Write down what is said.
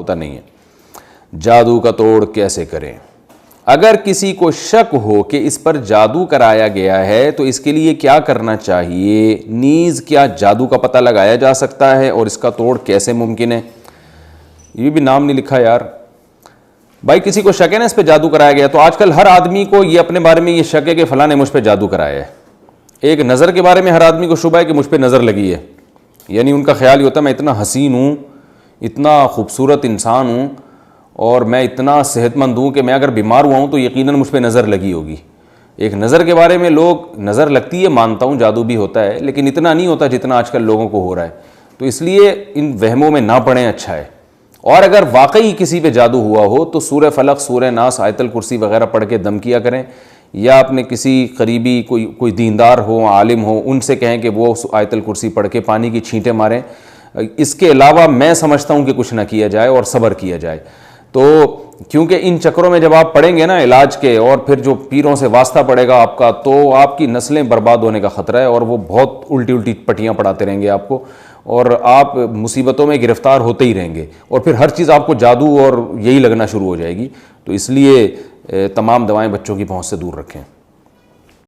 ہوتا نہیں ہے۔ جادو کا توڑ کیسے کریں؟ اگر کسی کو شک ہو کہ اس پر جادو کرایا گیا ہے تو اس کے لیے کیا کرنا چاہیے؟ نیز کیا جادو کا پتہ لگایا جا سکتا ہے اور اس کا توڑ کیسے ممکن ہے؟ یہ بھی نام نہیں لکھا یار بھائی، کسی کو شک ہے نا اس پہ جادو کرایا گیا، تو آج کل ہر آدمی کو یہ اپنے بارے میں یہ شک ہے کہ فلاں نے مجھ پہ جادو کرایا ہے۔ ایک نظر کے بارے میں ہر آدمی کو شبہ ہے کہ مجھ پہ نظر لگی ہے، یعنی ان کا خیال یہ ہوتا ہے میں اتنا حسین ہوں، اتنا خوبصورت انسان ہوں اور میں اتنا صحت مند ہوں کہ میں اگر بیمار ہوا ہوں تو یقیناً مجھ پہ نظر لگی ہوگی۔ ایک نظر کے بارے میں لوگ نظر لگتی ہے، مانتا ہوں جادو بھی ہوتا ہے، لیکن اتنا نہیں ہوتا جتنا آج کل لوگوں کو ہو رہا ہے، تو اس لیے ان وہموں میں نہ پڑیں، اچھا ہے۔ اور اگر واقعی کسی پہ جادو ہوا ہو تو سورہ فلق، سورہ ناس، آیت الکرسی وغیرہ پڑھ کے دم کیا کریں، یا اپنے کسی قریبی کوئی دیندار ہو، عالم ہو، ان سے کہیں کہ وہ آیت الکرسی پڑھ کے پانی کی چھینٹیں ماریں۔ اس کے علاوہ میں سمجھتا ہوں کہ کچھ نہ کیا جائے اور صبر کیا جائے۔ تو کیونکہ ان چکروں میں جب آپ پڑیں گے نا علاج کے، اور پھر جو پیروں سے واسطہ پڑے گا آپ کا، تو آپ کی نسلیں برباد ہونے کا خطرہ ہے، اور وہ بہت الٹی پٹیاں پڑھاتے رہیں گے آپ کو، اور آپ مصیبتوں میں گرفتار ہوتے ہی رہیں گے، اور پھر ہر چیز آپ کو جادو اور یہی لگنا شروع ہو جائے گی۔ تو اس لیے تمام دوائیں بچوں کی پہنچ سے دور رکھیں۔